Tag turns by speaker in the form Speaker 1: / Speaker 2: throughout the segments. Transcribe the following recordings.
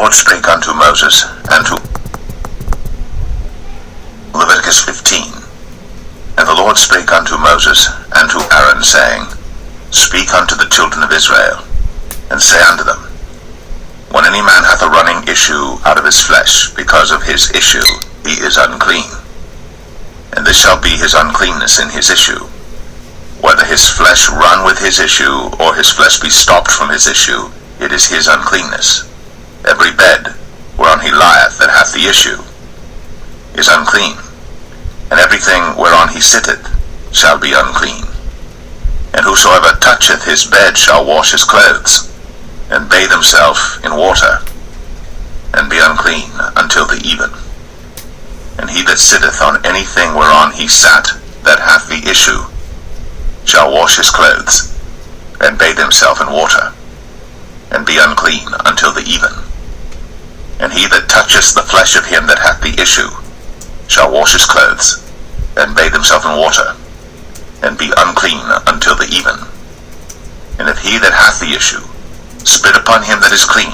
Speaker 1: Lord spake unto Moses and to Leviticus 15. And the Lord spake unto Moses and to Aaron, saying, Speak unto the children of Israel, and say unto them, When any man hath a running issue out of his flesh, because of his issue he is unclean. And this shall be his uncleanness in his issue, whether his flesh run with his issue, or his flesh be stopped from his issue, it is his uncleanness. Every bed whereon he lieth that hath the issue is unclean, and everything whereon he sitteth shall be unclean. And whosoever toucheth his bed shall wash his clothes, and bathe himself in water, and be unclean until the even. And he that sitteth on anything whereon he sat that hath the issue shall wash his clothes, and bathe himself in water, and be unclean until the even. And he that toucheth the flesh of him that hath the issue shall wash his clothes, and bathe himself in water, and be unclean until the even. And if he that hath the issue spit upon him that is clean,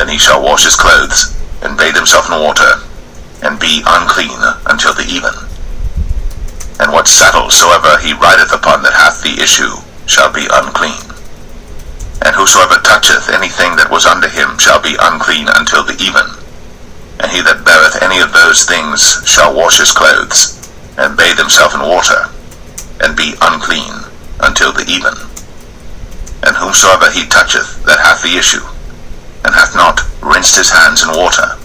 Speaker 1: then he shall wash his clothes, and bathe himself in water, and be unclean until the even. And what saddle soever he rideth upon that hath the issue shall be unclean. And whosoever toucheth anything that was under him shall be unclean until the even. And he that beareth any of those things shall wash his clothes, and bathe himself in water, and be unclean until the even. And whomsoever he toucheth that hath the issue, and hath not rinsed his hands in water,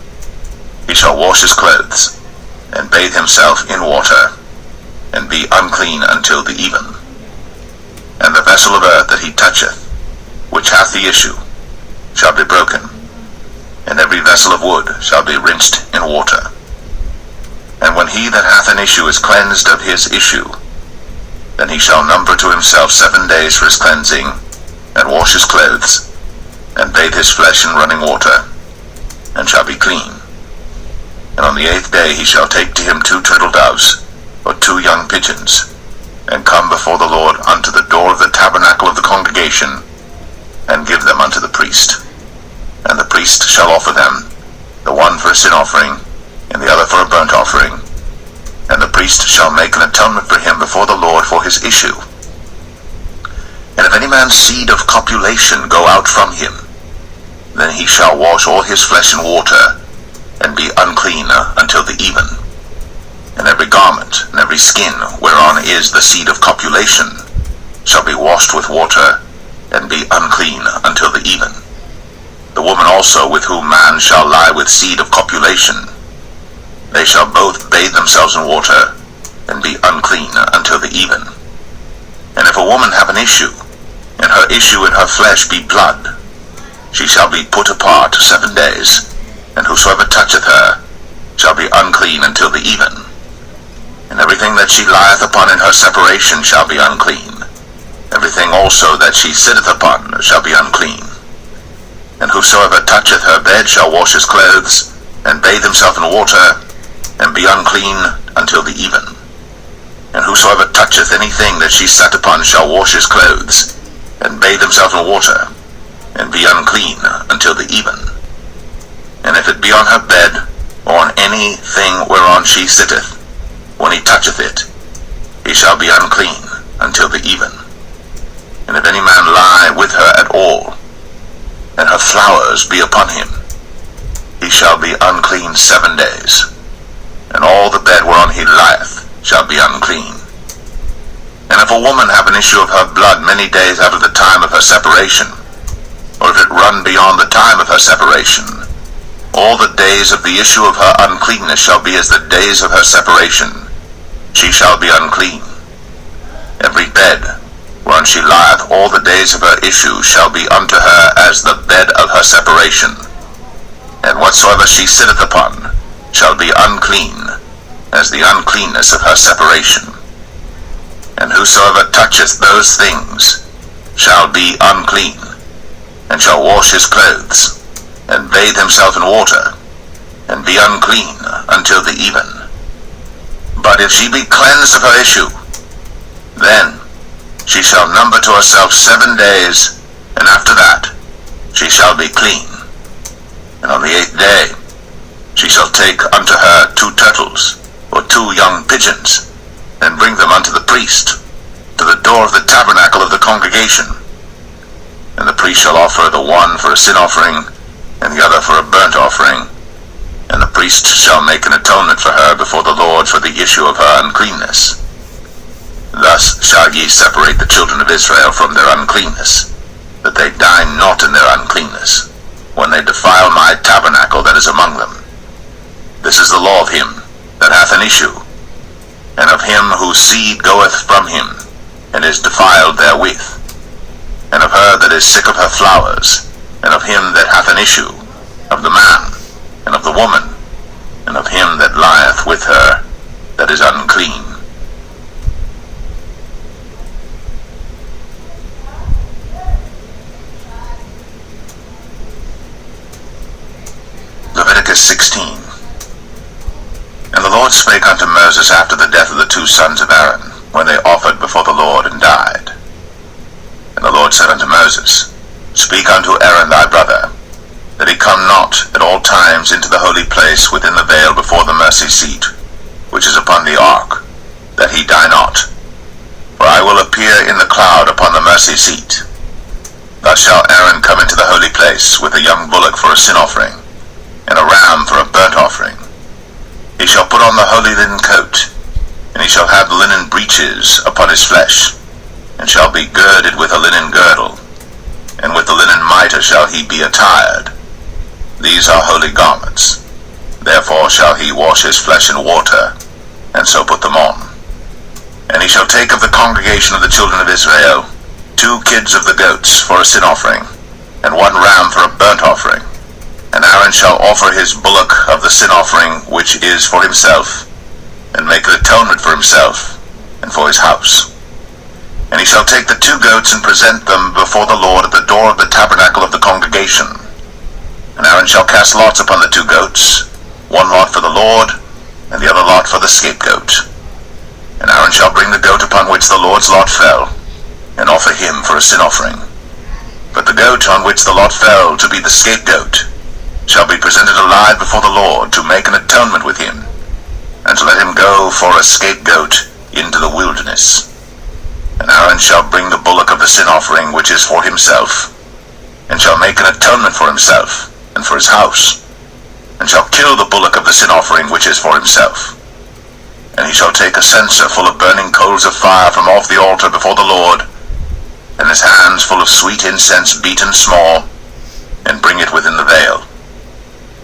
Speaker 1: he shall wash his clothes, and bathe himself in water, and be unclean until the even. And the vessel of earth that he toucheth, which hath the issue, shall be broken, and every vessel of wood shall be rinsed in water. And when he that hath an issue is cleansed of his issue, then he shall number to himself 7 days for his cleansing, and wash his clothes, and bathe his flesh in running water, and shall be clean. And on the 8th day he shall take to him 2 turtle doves, or 2 young pigeons, and come before the Lord unto the door of the tabernacle of the congregation, and give them unto the priest. And the priest shall offer them, the one for a sin offering, and the other for a burnt offering. And the priest shall make an atonement for him before the Lord for his issue. And if any man's seed of copulation go out from him, then he shall wash all his flesh in water, and be unclean until the even. And every garment and every skin whereon is the seed of copulation shall be washed with water, and be unclean until the even. The woman also with whom man shall lie with seed of copulation, they shall both bathe themselves in water, and be unclean until the even. And if a woman have an issue, and her issue in her flesh be blood, she shall be put apart 7 days, and whosoever toucheth her shall be unclean until the even. And everything that she lieth upon in her separation shall be unclean. Everything also that she sitteth upon shall be unclean. And whosoever toucheth her bed shall wash his clothes, and bathe himself in water, and be unclean until the even. And whosoever toucheth anything that she sat upon shall wash his clothes, and bathe himself in water, and be unclean until the even. And if it be on her bed, or on anything whereon she sitteth, when he toucheth it, he shall be unclean until the even. And if any man lie with her at all, and her flowers be upon him, he shall be unclean 7 days, and all the bed whereon he lieth shall be unclean. And if a woman have an issue of her blood many days out of the time of her separation, or if it run beyond the time of her separation, all the days of the issue of her uncleanness shall be as the days of her separation. She shall be unclean. Every bed whereon she lieth all the days of her issue shall be unto her as the bed of her separation. And whatsoever she sitteth upon shall be unclean, as the uncleanness of her separation. And whosoever toucheth those things shall be unclean, and shall wash his clothes, and bathe himself in water, and be unclean until the even. But if she be cleansed of her issue, then she shall number to herself 7 days, and after that she shall be clean. And on the 8th day she shall take unto her 2 turtles, or 2 young pigeons, and bring them unto the priest, to the door of the tabernacle of the congregation. And the priest shall offer the one for a sin offering, and the other for a burnt offering. And the priest shall make an atonement for her before the Lord for the issue of her uncleanness. Thus shall ye separate the children of Israel from their uncleanness, that they die not in their uncleanness, when they defile my tabernacle that is among them. This is the law of him that hath an issue, and of him whose seed goeth from him, and is defiled therewith, and of her that is sick of her flowers, and of him that hath an issue, of the man, and of the woman, and of him that lieth with her that is unclean. Leviticus 16. And the Lord spake unto Moses after the death of the 2 sons of Aaron, when they offered before the Lord and died. And the Lord said unto Moses, Speak unto Aaron thy brother, that he come not at all times into the holy place within the veil before the mercy seat, which is upon the ark, that he die not. For I will appear in the cloud upon the mercy seat. Thus shall Aaron come into the holy place with a young bullock for a sin offering, and a ram for a burnt offering. He shall put on the holy linen coat, and he shall have linen breeches upon his flesh, and shall be girded with a linen girdle, and with the linen mitre shall he be attired. These are holy garments. Therefore shall he wash his flesh in water, and so put them on. And he shall take of the congregation of the children of Israel 2 kids of the goats for a sin offering, and 1 ram for a burnt offering. And Aaron shall offer his bullock of the sin offering which is for himself, and make an atonement for himself, and for his house. And he shall take the 2 goats and present them before the Lord at the door of the tabernacle of the congregation. And Aaron shall cast lots upon the 2 goats, 1 lot for the Lord, and the other lot for the scapegoat. And Aaron shall bring the goat upon which the Lord's lot fell, and offer him for a sin offering. But the goat on which the lot fell to be the scapegoat shall be presented alive before the Lord to make an atonement with him, and to let him go for a scapegoat into the wilderness. And Aaron shall bring the bullock of the sin offering which is for himself, and shall make an atonement for himself and for his house, and shall kill the bullock of the sin offering which is for himself. And he shall take a censer full of burning coals of fire from off the altar before the Lord, and his hands full of sweet incense beaten small, and bring it within the veil.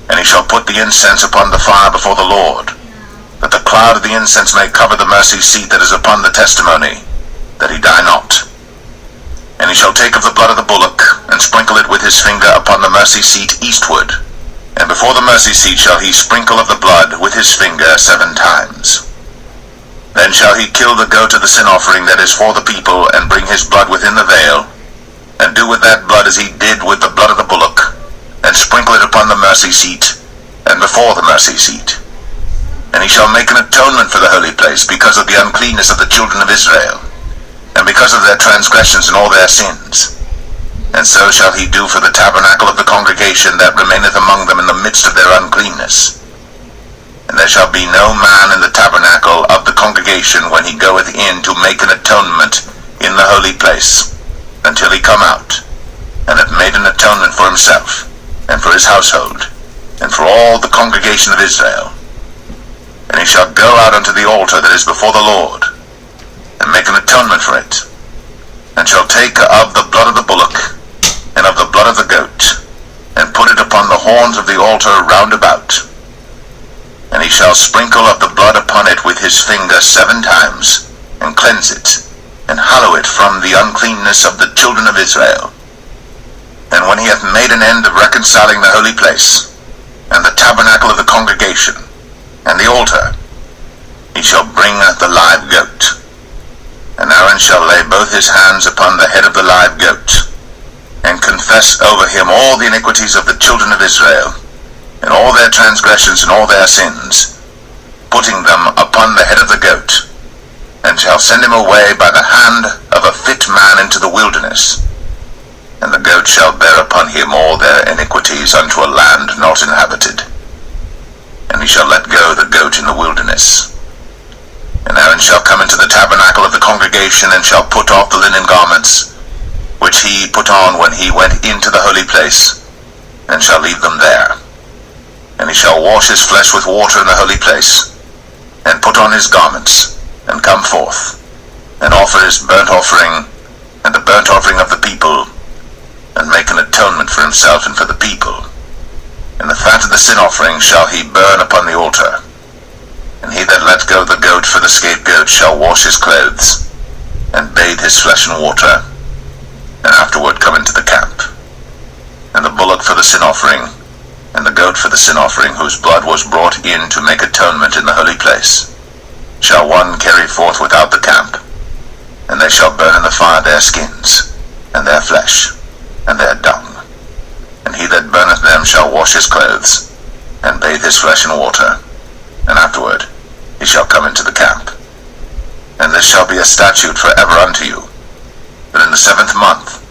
Speaker 1: And he shall put the incense upon the fire before the Lord, that the cloud of the incense may cover the mercy seat that is upon the testimony, that he die not. And he shall take of the blood of the bullock, and sprinkle it with his finger upon the mercy seat eastward, and before the mercy seat shall he sprinkle of the blood with his finger 7 times. Then shall he kill the goat of the sin offering that is for the people, and bring his blood within the veil, and do with that blood as he did with the blood of the bullock, and sprinkle it upon the mercy seat, and before the mercy seat. And he shall make an atonement for the holy place because of the uncleanness of the children of Israel, and because of their transgressions and all their sins. And so shall he do for the tabernacle of the congregation that remaineth among them in the midst of their uncleanness. And there shall be no man in the tabernacle of the congregation when he goeth in to make an atonement in the holy place, until he come out, and hath made an atonement for himself, and for his household, and for all the congregation of Israel. And he shall go out unto the altar that is before the Lord, and make an atonement for it, and shall take of the blood of the bullock, and of the blood of the goat, and put it upon the horns of the altar round about. And he shall sprinkle of the blood upon it with his finger 7 times, and cleanse it, and hallow it from the uncleanness of the children of Israel. And when he hath made an end of reconciling the holy place, and the tabernacle of the congregation, and the altar, he shall bring the live goat. And Aaron shall lay both his hands upon the head of the live goat, and confess over him all the iniquities of the children of Israel, and all their transgressions and all their sins, putting them upon the head of the goat, and shall send him away by the hand of a fit man into the wilderness. And the goat shall bear upon him all their iniquities unto a land not not inhabited. And he shall let go the goat in the wilderness. And Aaron shall come into the tabernacle of the congregation, and shall put off the linen garments, which he put on when he went into the holy place, and shall leave them there. And he shall wash his flesh with water in the holy place, and put on his garments, and come forth, and offer his burnt offering, and the burnt offering of the people, and make an atonement for himself and for the people. And the fat of the sin offering shall he burn upon the altar. And he that let go the goat for the scapegoat shall wash his clothes, and bathe his flesh in water, and afterward come into the camp. And the bullock for the sin offering, and the goat for the sin offering, whose blood was brought in to make atonement in the holy place, shall one carry forth without the camp, and they shall burn in the fire their skins, and their flesh, and their dung. And he that burneth them shall wash his clothes, and bathe his flesh in water, and afterward he shall come into the camp. And this shall be a statute for ever unto you, that in the 7th month,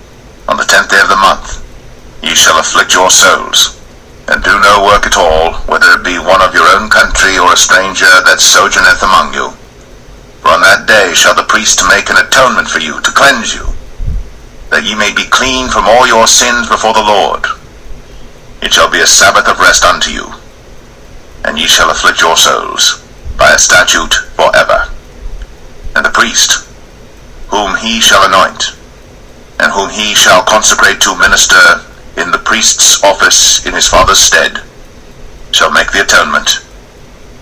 Speaker 1: on the 10th day of the month, ye shall afflict your souls, and do no work at all, whether it be one of your own country, or a stranger that sojourneth among you. For on that day shall the priest make an atonement for you, to cleanse you, that ye may be clean from all your sins before the Lord. It shall be a Sabbath of rest unto you, and ye shall afflict your souls by a statute forever. And the priest, whom he shall anoint, and whom he shall consecrate to minister in the priest's office in his father's stead, shall make the atonement,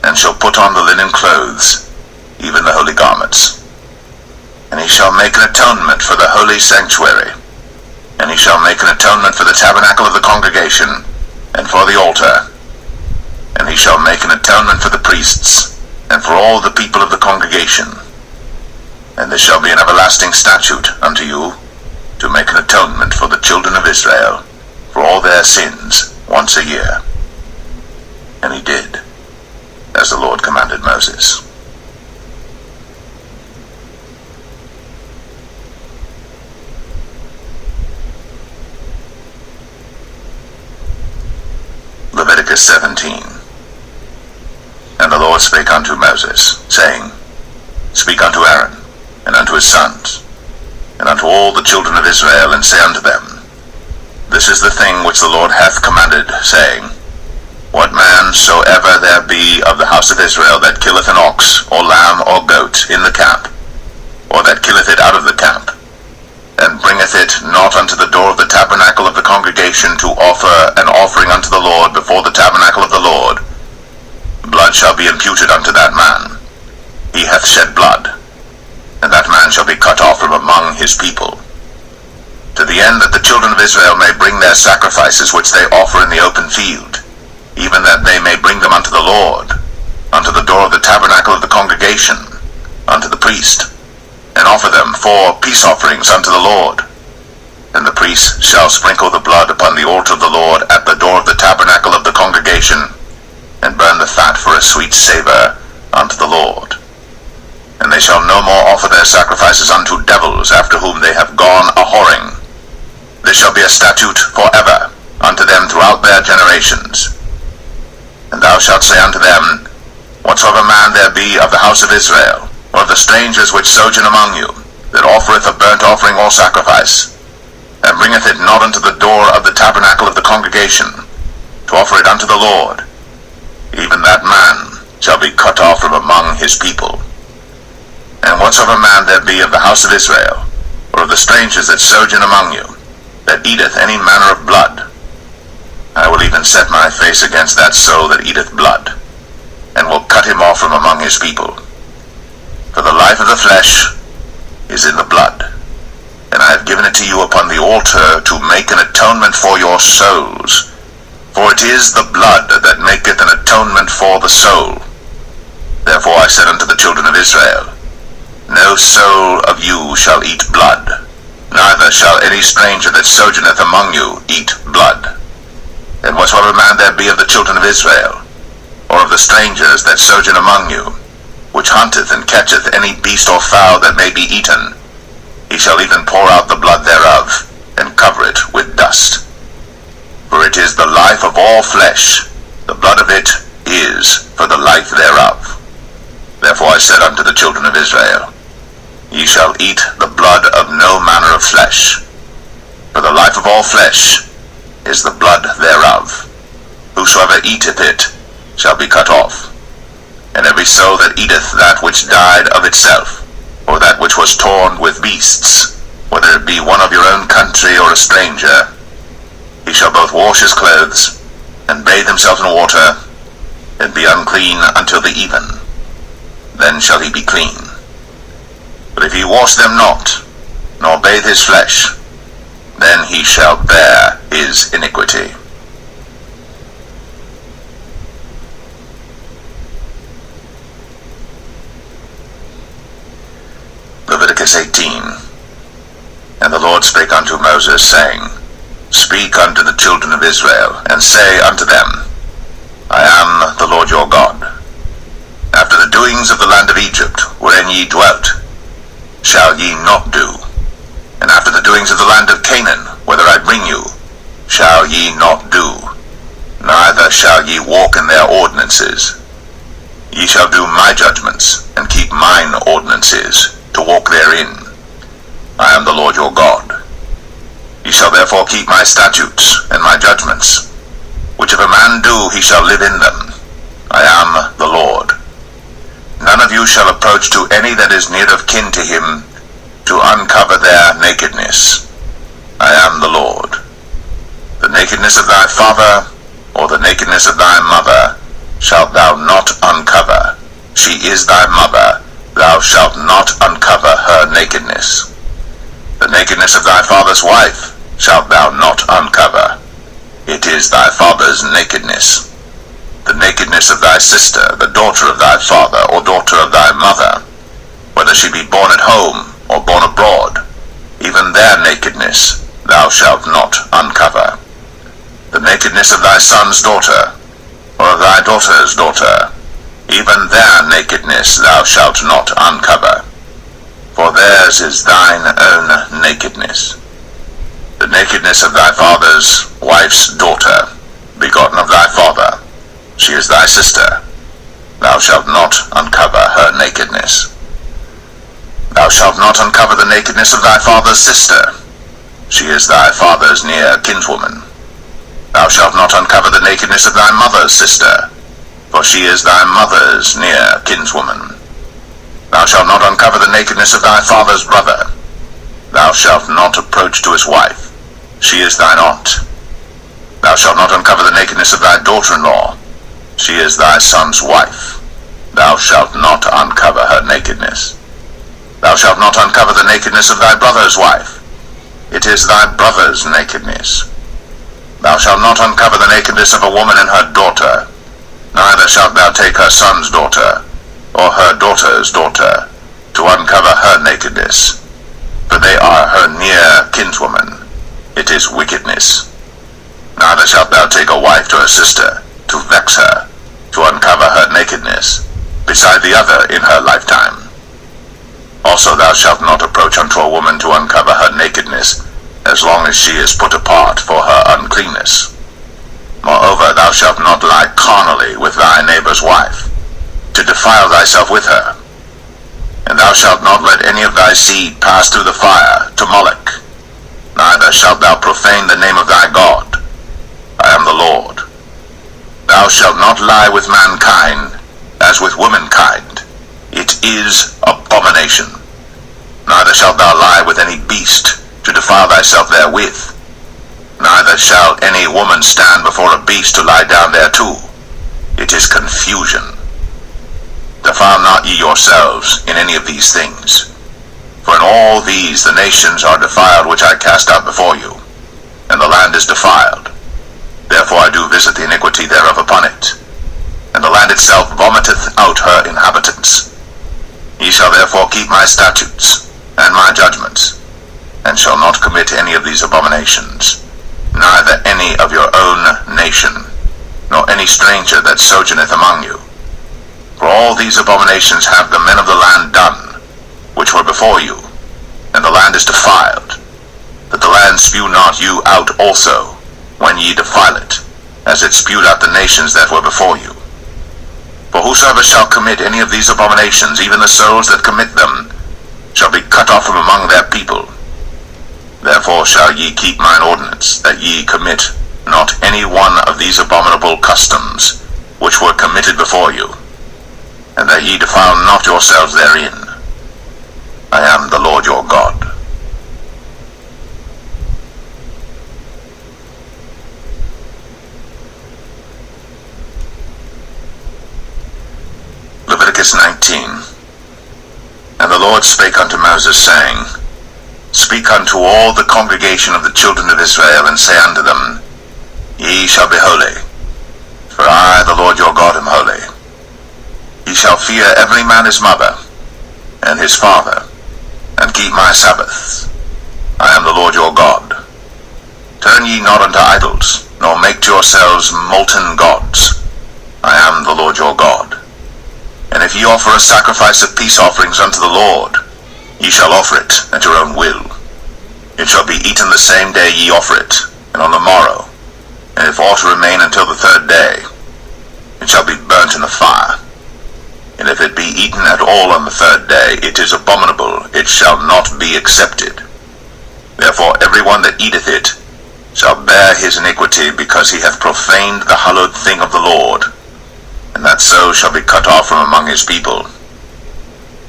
Speaker 1: and shall put on the linen clothes, even the holy garments. And he shall make an atonement for the holy sanctuary, and he shall make an atonement for the tabernacle of the congregation, and for the altar. And he shall make an atonement for the priests, and for all the people of the congregation. And this shall be an everlasting statute unto you, to make an atonement for the children of Israel, for all their sins, once a year. And he did, as the Lord commanded Moses. Leviticus 17. And the Lord spake unto Moses, saying, Speak unto Aaron, and unto his sons, and unto all the children of Israel, and say unto them, This is the thing which the Lord hath commanded, saying, What man soever there be of the house of Israel that killeth an ox, or lamb, or goat, in the camp, or that killeth it out of the camp, and bringeth it not unto the door of the tabernacle of the congregation to offer an offering unto the Lord before the tabernacle of the Lord, blood shall be imputed unto that man. He hath shed blood, and that man shall be cut off from among his people, to the end that the children of Israel may bring their sacrifices which they offer in the open field, even that they may bring them unto the Lord, unto the door of the tabernacle of the congregation, unto the priest, and offer them for peace offerings unto the Lord. And the priest shall sprinkle the blood upon the altar of the Lord at the door of the tabernacle of the congregation, and burn the fat for a sweet savour unto the Lord. And they shall no more offer their sacrifices unto devils, after whom they have gone a-whoring. This shall be a statute forever unto them throughout their generations. And thou shalt say unto them, Whatsoever man there be of the house of Israel, or of the strangers which sojourn among you, that offereth a burnt offering or sacrifice, and bringeth it not unto the door of the tabernacle of the congregation, to offer it unto the Lord, even that man shall be cut off from among his people. And whatsoever man there be of the house of Israel, or of the strangers that sojourn among you, that eateth any manner of blood, I will even set my face against that soul that eateth blood, and will cut him off from among his people. For the life of the flesh is in the blood, and I have given it to you upon the altar to make an atonement for your souls. For it is the blood that maketh an atonement for the soul. Therefore I said unto the children of Israel, No soul of you shall eat blood, neither shall any stranger that sojourneth among you eat blood. And whatsoever man there be of the children of Israel, or of the strangers that sojourn among you, which hunteth and catcheth any beast or fowl that may be eaten, he shall even pour out the blood thereof, and cover it with dust. For it is the life of all all flesh, the blood of it is for the life thereof. Therefore I said unto the children of Israel, Ye shall eat the blood of no manner of flesh, for the life of all flesh is the blood thereof. Whosoever eateth it shall be cut off. And every soul that eateth that which died of itself, or that which was torn with beasts, whether it be one of your own country or a stranger, he shall both wash his clothes, and bathe himself in water, and be unclean until the even. Then shall he be clean. But if he wash them not, nor bathe his flesh, then he shall bear his iniquity. Leviticus 18. And the Lord spake unto Moses, saying, Speak unto the children of Israel, and say unto them, I am the Lord your God. After the doings of the land of Egypt, wherein ye dwelt, shall ye not do. And after the doings of the land of Canaan, whither I bring you, shall ye not do. Neither shall ye walk in their ordinances. Ye shall do my judgments, and keep mine ordinances, to walk therein. I am the Lord your God. Ye shall therefore keep my statutes and my judgments, which if a man do, he shall live in them. I am the Lord. None of you shall approach to any that is near of kin to him, to uncover their nakedness. I am the Lord. The nakedness of thy father, or the nakedness of thy mother, shalt thou not uncover. She is thy mother, thou shalt not uncover her nakedness. The nakedness of thy father's wife shalt thou not uncover. It is thy father's nakedness. The nakedness of thy sister, the daughter of thy father, or daughter of thy mother, whether she be born at home, or born abroad, even their nakedness thou shalt not uncover. The nakedness of thy son's daughter, or of thy daughter's daughter, even their nakedness thou shalt not uncover. For theirs is thine own nakedness. The nakedness of thy father's wife's daughter, begotten of thy father, she is thy sister. Thou shalt not uncover her nakedness. Thou shalt not uncover the nakedness of thy father's sister. She is thy father's near kinswoman. Thou shalt not uncover the nakedness of thy mother's sister, for she is thy mother's near kinswoman. Thou shalt not uncover the nakedness of thy father's brother. Thou shalt not approach to his wife. She is thine aunt. Thou shalt not uncover the nakedness of thy daughter-in-law. She is thy son's wife. Thou shalt not uncover her nakedness. Thou shalt not uncover the nakedness of thy brother's wife. It is thy brother's nakedness. Thou shalt not uncover the nakedness of a woman and her daughter. Neither shalt thou take her son's daughter, or her daughter's daughter, to uncover her nakedness, for they are her near kinswoman. It is wickedness. Neither shalt thou take a wife to her sister, to vex her, to uncover her nakedness, beside the other in her lifetime. Also thou shalt not approach unto a woman to uncover her nakedness, as long as she is put apart for her uncleanness. Moreover, thou shalt not lie carnally with thy neighbor's wife, to defile thyself with her. And thou shalt not let any of thy seed pass through the fire to Moloch. Neither shalt thou profane the name of thy God. I am the Lord. Thou shalt not lie with mankind, as with womankind. It is abomination. Neither shalt thou lie with any beast, to defile thyself therewith. Neither shall any woman stand before a beast to lie down thereto. It is confusion. Defile not ye yourselves in any of these things. For in all these the nations are defiled which I cast out before you, and the land is defiled. Therefore I do visit the iniquity thereof upon it, and the land itself vomiteth out her inhabitants. Ye shall therefore keep my statutes and my judgments, and shall not commit any of these abominations, neither any of your own nation, nor any stranger that sojourneth among you. For all these abominations have the men of the land done, which were before you, and the land is defiled, that the land spew not you out also, when ye defile it. as it spewed out the nations that were before you. For whosoever shall commit any of these abominations, even the souls that commit them, shall be cut off from among their people. Therefore shall ye keep mine ordinance, that ye commit not any one of these abominable customs, which were committed before you, and that ye defile not yourselves therein. I am the Lord your God. Leviticus 19. And the Lord spake unto Moses, saying, Speak unto all the congregation of the children of Israel, and say unto them, Ye shall be holy, for I, the Lord your God, am holy. Ye shall fear every man his mother, and his father, and keep my Sabbaths. I am the Lord your God. Turn ye not unto idols, nor make to yourselves molten gods. I am the Lord your God. And if ye offer a sacrifice of peace offerings unto the Lord, ye shall offer it at your own will. It shall be eaten the same day ye offer it, and on the morrow. And if aught remain until the third day, it shall be burnt in the fire. And if it be eaten at all on the third day, it is abominable, it shall not be accepted. Therefore every one that eateth it shall bear his iniquity, because he hath profaned the hallowed thing of the Lord, and that so shall be cut off from among his people.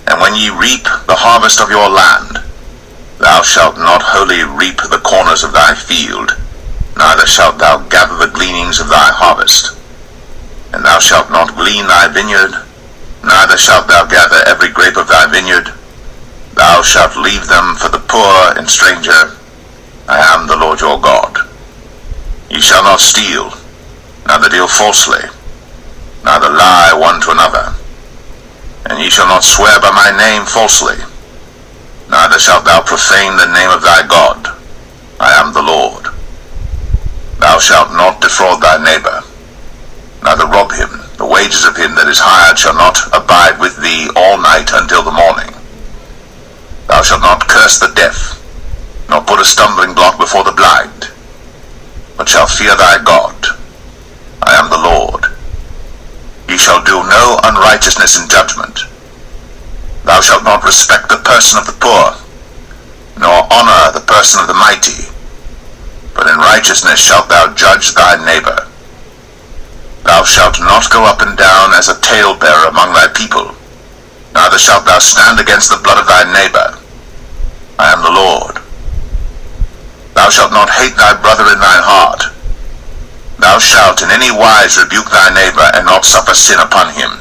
Speaker 1: And when ye reap the harvest of your land, thou shalt not wholly reap the corners of thy field, neither shalt thou gather the gleanings of thy harvest. And thou shalt not glean thy vineyard, neither shalt thou gather every grape of thy vineyard. Thou shalt leave them for the poor and stranger. I am the Lord your God. Ye shall not steal, neither deal falsely, neither lie one to another. And ye shall not swear by my name falsely, neither shalt thou profane the name of thy God. I am the Lord. Thou shalt not defraud thy neighbor, neither rob him. The wages of him that is hired shall not abide with thee all night until the morning. Thou shalt not curse the deaf, nor put a stumbling block before the blind, but shalt fear thy God. I am the Lord. Ye shall do no unrighteousness in judgment. Thou shalt not respect the person of the poor, nor honor the person of the mighty, but in righteousness shalt thou judge thy neighbor. Thou shalt not go up and down as a talebearer among thy people, neither shalt thou stand against the blood of thy neighbor. I am the Lord. Thou shalt not hate thy brother in thine heart. Thou shalt in any wise rebuke thy neighbor, and not suffer sin upon him.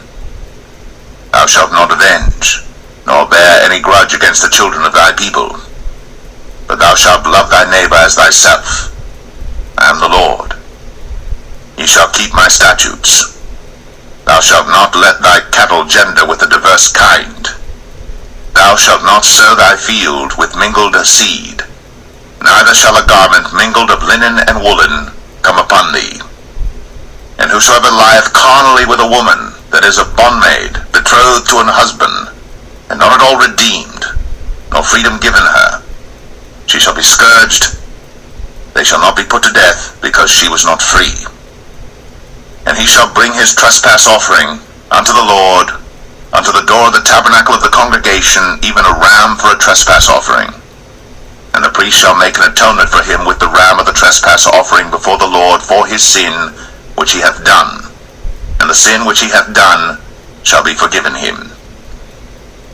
Speaker 1: Thou shalt not avenge, nor bear any grudge against the children of thy people, but thou shalt love thy neighbor as thyself. I am the Lord. Ye shall keep my statutes. Thou shalt not let thy cattle gender with a diverse kind. Thou shalt not sow thy field with mingled seed, neither shall a garment mingled of linen and woolen come upon thee. And whosoever lieth carnally with a woman that is a bondmaid, betrothed to an husband, and not at all redeemed, nor freedom given her, she shall be scourged. They shall not be put to death, because she was not free. And he shall bring his trespass offering unto the Lord, unto the door of the tabernacle of the congregation, even a ram for a trespass offering. And the priest shall make an atonement for him with the ram of the trespass offering before the Lord for his sin which he hath done. And the sin which he hath done shall be forgiven him.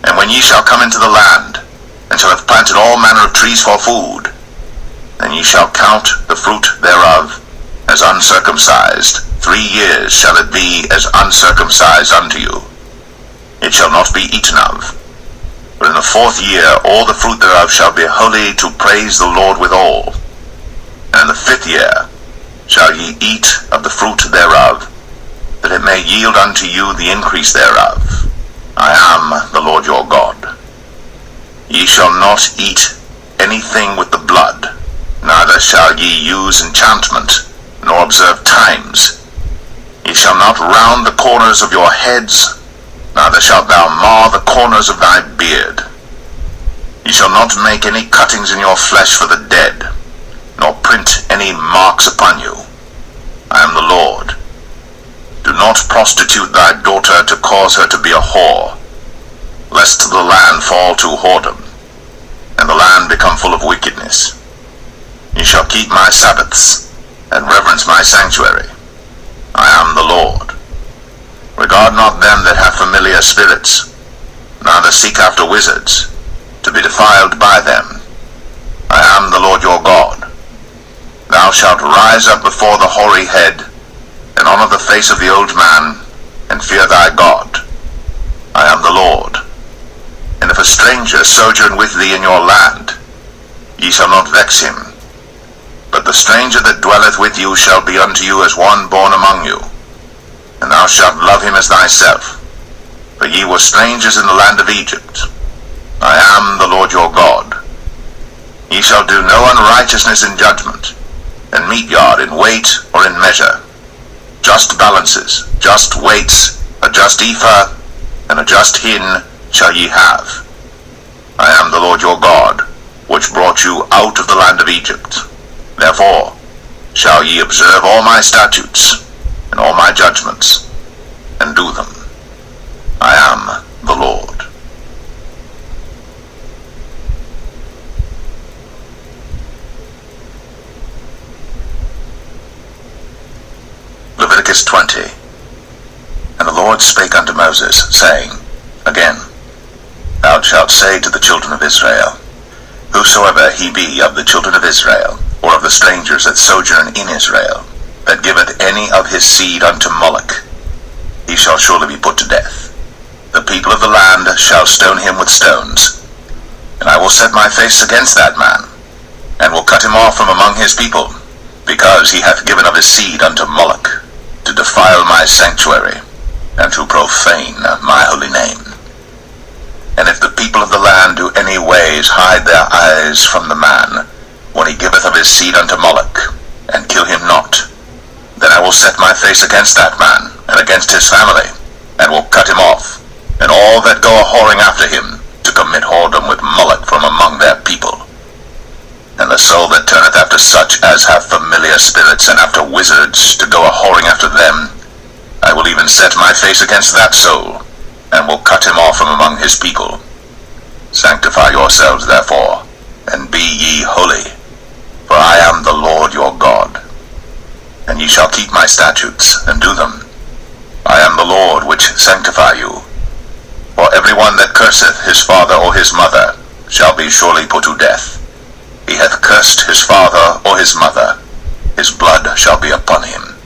Speaker 1: And when ye shall come into the land, and shall have planted all manner of trees for food, then ye shall count the fruit thereof as uncircumcised. 3 years shall it be as uncircumcised unto you. It shall not be eaten of. But in the 4th year all the fruit thereof shall be holy to praise the Lord withal. And in the 5th year shall ye eat of the fruit thereof, that it may yield unto you the increase thereof. I am the Lord your God. Ye shall not eat anything with the blood, neither shall ye use enchantment, nor observe times. Ye shall not round the corners of your heads, neither shalt thou mar the corners of thy beard. Ye shall not make any cuttings in your flesh for the dead, nor print any marks upon you. I am the prostitute thy daughter to cause her to be a whore, lest the land fall to whoredom, and the land become full of wickedness. Ye shall keep my Sabbaths, and reverence my sanctuary. I am the Lord. Regard not them that have familiar spirits, neither seek after wizards, to be defiled by them. I am the Lord your God. Thou shalt rise up before the hoary head, and honor the face of the old man, and fear thy God. I am the Lord. And if a stranger sojourn with thee in your land, ye shall not vex him. But the stranger that dwelleth with you shall be unto you as one born among you, and thou shalt love him as thyself. For ye were strangers in the land of Egypt. I am the Lord your God. Ye shall do no unrighteousness in judgment, and mete yard in weight or in measure. Just balances, just weights, a just ephah, and a just hin shall ye have. I am the Lord your God, which brought you out of the land of Egypt. Therefore shall ye observe all my statutes, and all my judgments, and do them. I am the Lord. Leviticus 20. And the Lord spake unto Moses, saying, Again, thou shalt say to the children of Israel, Whosoever he be of the children of Israel, or of the strangers that sojourn in Israel, that giveth any of his seed unto Moloch, he shall surely be put to death. The people of the land shall stone him with stones. And I will set my face against that man, and will cut him off from among his people, because he hath given of his seed unto Moloch, to defile my sanctuary, and to profane my holy name. And if the people of the land do any ways hide their eyes from the man, when he giveth of his seed unto Moloch, and kill him not, then I will set my face against that man, and against his family, and will cut him off, and all that go a-whoring after him, to commit whoredom with Moloch from among their people. And the soul that turneth after such as have familiar spirits, and after wizards, to go a-whoring after them, I will even set my face against that soul, and will cut him off from among his people. Sanctify yourselves therefore, and be ye holy, for I am the Lord your God. And ye shall keep my statutes, and do them. I am the Lord which sanctify you. For every one that curseth his father or his mother shall be surely put to death. He hath cursed his father or his mother, his blood shall be upon him.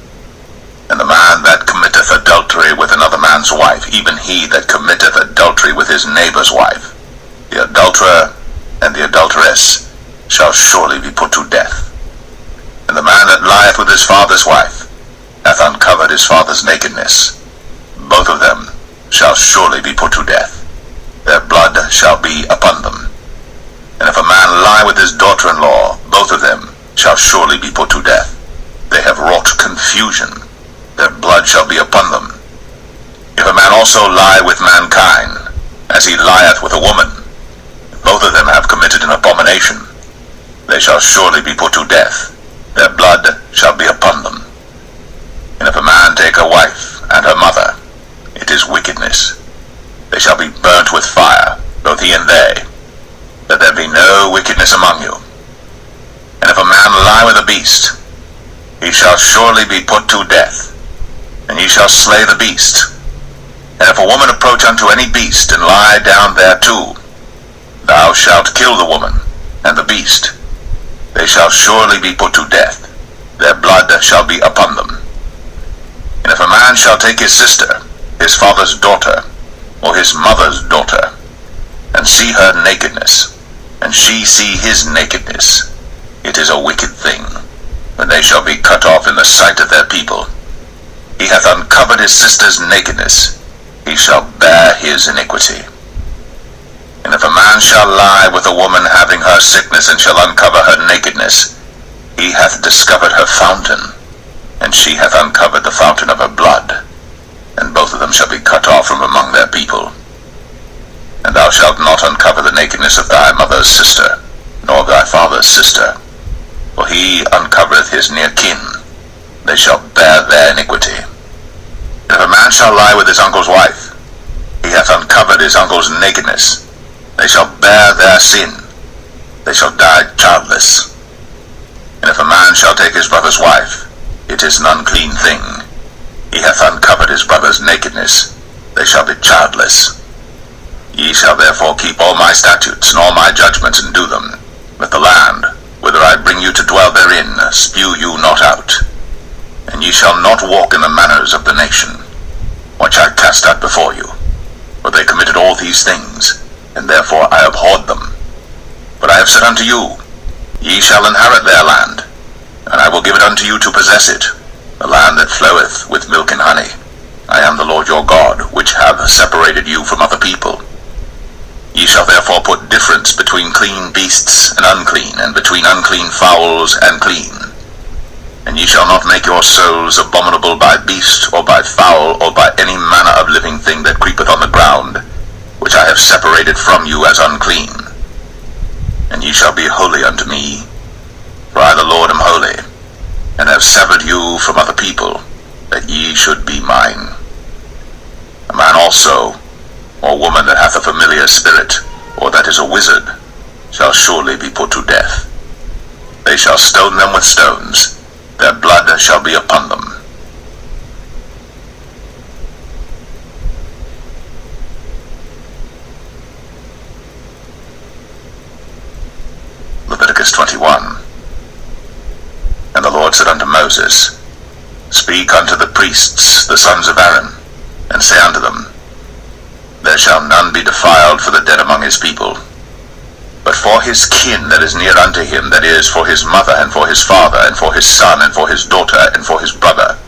Speaker 1: And the man that committeth adultery with another man's wife, even he that committeth adultery with his neighbor's wife, the adulterer and the adulteress shall surely be put to death. And the man that lieth with his father's wife hath uncovered his father's nakedness. Both of them shall surely be put to death. Their blood shall be upon them. And if a man lie with his daughter-in-law, both of them shall surely be put to death. They have wrought confusion. Their blood shall be upon them. If a man also lie with mankind, as he lieth with a woman, both of them have committed an abomination. They shall surely be put to death. Their blood shall be upon them. And if a man take a wife and her mother, it is wickedness. They shall be burnt with fire, both he and they, that there be no wickedness among you. And if a man lie with a beast, he shall surely be put to death, and ye shall slay the beast. And if a woman approach unto any beast, and lie down thereto, thou shalt kill the woman and the beast. They shall surely be put to death. Their blood shall be upon them. And if a man shall take his sister, his father's daughter, or his mother's daughter, and see her nakedness, and she see his nakedness, it is a wicked thing, and they shall be cut off in the sight of their people. He hath uncovered his sister's nakedness, he shall bear his iniquity. And if a man shall lie with a woman having her sickness, and shall uncover her nakedness, he hath discovered her fountain, and she hath uncovered the fountain of her blood, and both of them shall be cut off from among their people. And thou shalt not uncover the nakedness of thy mother's sister, nor thy father's sister, for he uncovereth his near kin. They shall bear their iniquity. If a man shall lie with his uncle's wife, he hath uncovered his uncle's nakedness. They shall bear their sin. They shall die childless. And if a man shall take his brother's wife, it is an unclean thing. He hath uncovered his brother's nakedness. They shall be childless. Ye shall therefore keep all my statutes and all my judgments, and do them, that the land, whither I bring you to dwell therein, spew you not out. And ye shall not walk in the manners of the nation, which I cast out before you. For they committed all these things, and therefore I abhorred them. But I have said unto you, Ye shall inherit their land, and I will give it unto you to possess it, the land that floweth with milk and honey. I am the Lord your God, which have separated you from other people. Ye shall therefore put difference between clean beasts and unclean, and between unclean fowls and clean. And ye shall not make your souls abominable by beast, or by fowl, or by any manner of living thing that creepeth on the ground, which I have separated from you as unclean. And ye shall be holy unto me, for I the Lord am holy, and have severed you from other people, that ye should be mine. A man also, or woman that hath a familiar spirit, or that is a wizard, shall surely be put to death. They shall stone them with stones, their blood shall be upon them. Leviticus 21. And the Lord said unto Moses, Speak unto the priests, the sons of Aaron, and say unto them, There shall none be defiled for the dead among his people. But for his kin that is near unto him, that is, for his mother, and for his father, and for his son, and for his daughter, and for his brother,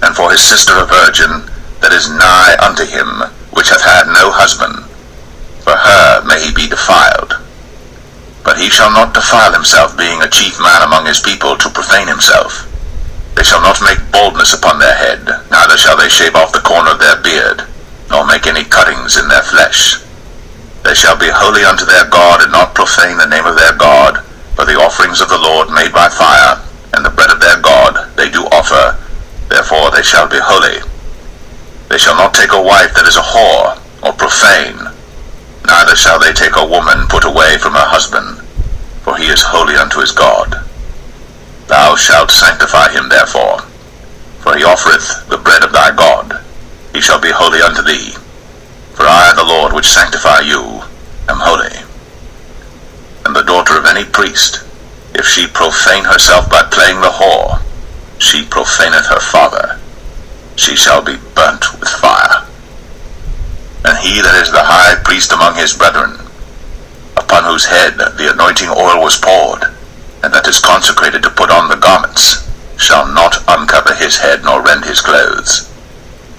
Speaker 1: and for his sister a virgin, that is nigh unto him, which hath had no husband, for her may he be defiled. But he shall not defile himself, being a chief man among his people, to profane himself. They shall not make baldness upon their head, neither shall they shave off the corner of their beard, nor make any cuttings in their flesh. They shall be holy unto their God, and not profane the name of their God, for the offerings of the Lord made by fire, and the bread of their God they do offer, therefore they shall be holy. They shall not take a wife that is a whore, or profane, neither shall they take a woman put away from her husband, for he is holy unto his God. Thou shalt sanctify him therefore, for he offereth the bread of thy God. He shall be holy unto thee. For I, the Lord, which sanctify you, am holy. And the daughter of any priest, if she profane herself by playing the whore, she profaneth her father. She shall be burnt with fire. And he that is the high priest among his brethren, upon whose head the anointing oil was poured, and that is consecrated to put on the garments, shall not uncover his head nor rend his clothes.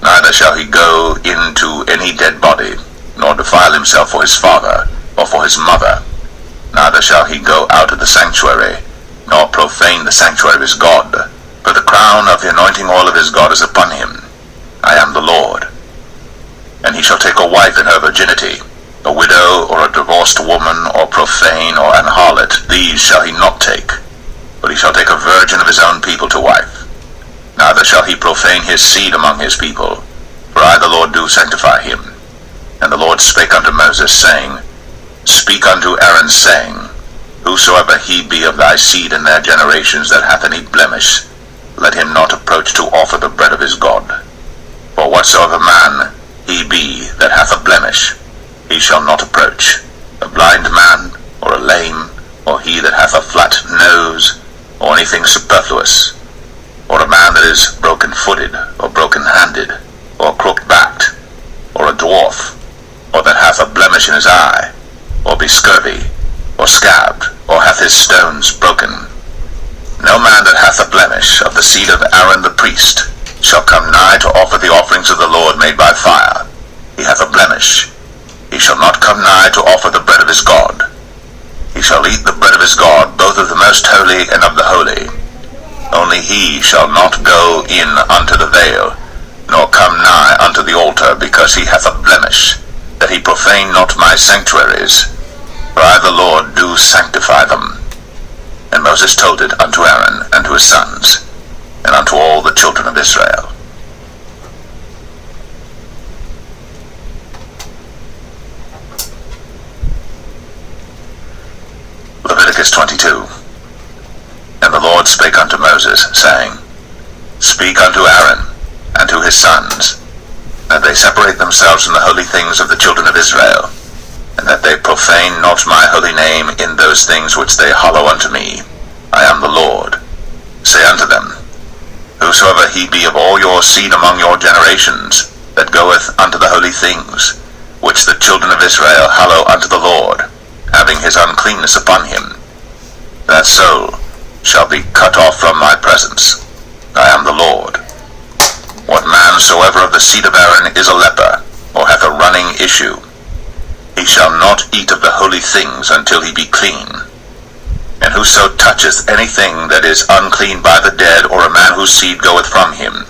Speaker 1: Neither shall he go into any dead body, nor defile himself for his father, or for his mother. Neither shall he go out of the sanctuary, nor profane the sanctuary of his God, for the crown of the anointing oil of his God is upon him. I am the Lord. And he shall take a wife in her virginity, a widow, or a divorced woman, or profane, or an harlot. These shall he not take, but he shall take a virgin of his own people to wife. Neither shall he profane his seed among his people, for I the Lord do sanctify him. And the Lord spake unto Moses, saying, Speak unto Aaron, saying, Whosoever he be of thy seed in their generations that hath any blemish, let him not approach to offer the bread of his God. For whatsoever man he be that hath a blemish, he shall not approach, a blind man, or a lame, or he that hath a flat nose, or anything superfluous, or a man that is broken-footed, or broken-handed, or crook-backed, or a dwarf, or that hath a blemish in his eye, or be scurvy, or scabbed, or hath his stones broken. No man that hath a blemish of the seed of Aaron the priest shall come nigh to offer the offerings of the Lord made by fire. He hath a blemish. He shall not come nigh to offer the bread of his God. He shall eat the bread of his God, both of the most holy and of the holy. Only he shall not go in unto the veil, nor come nigh unto the altar, because he hath a blemish, that he profane not my sanctuaries. For I the Lord do sanctify them. And Moses told it unto Aaron and to his sons, and unto all the children of Israel. 22. And the Lord spake unto Moses, saying, Speak unto Aaron and to his sons, that they separate themselves from the holy things of the children of Israel, and that they profane not my holy name in those things which they hallow unto me. I am the Lord. Say unto them, Whosoever he be of all your seed among your generations, that goeth unto the holy things, which the children of Israel hallow unto the Lord, having his uncleanness upon him, that soul shall be cut off from my presence. I am the Lord. What man soever of the seed of Aaron is a leper, or hath a running issue, he shall not eat of the holy things until he be clean. And whoso toucheth anything that is unclean by the dead, or a man whose seed goeth from him,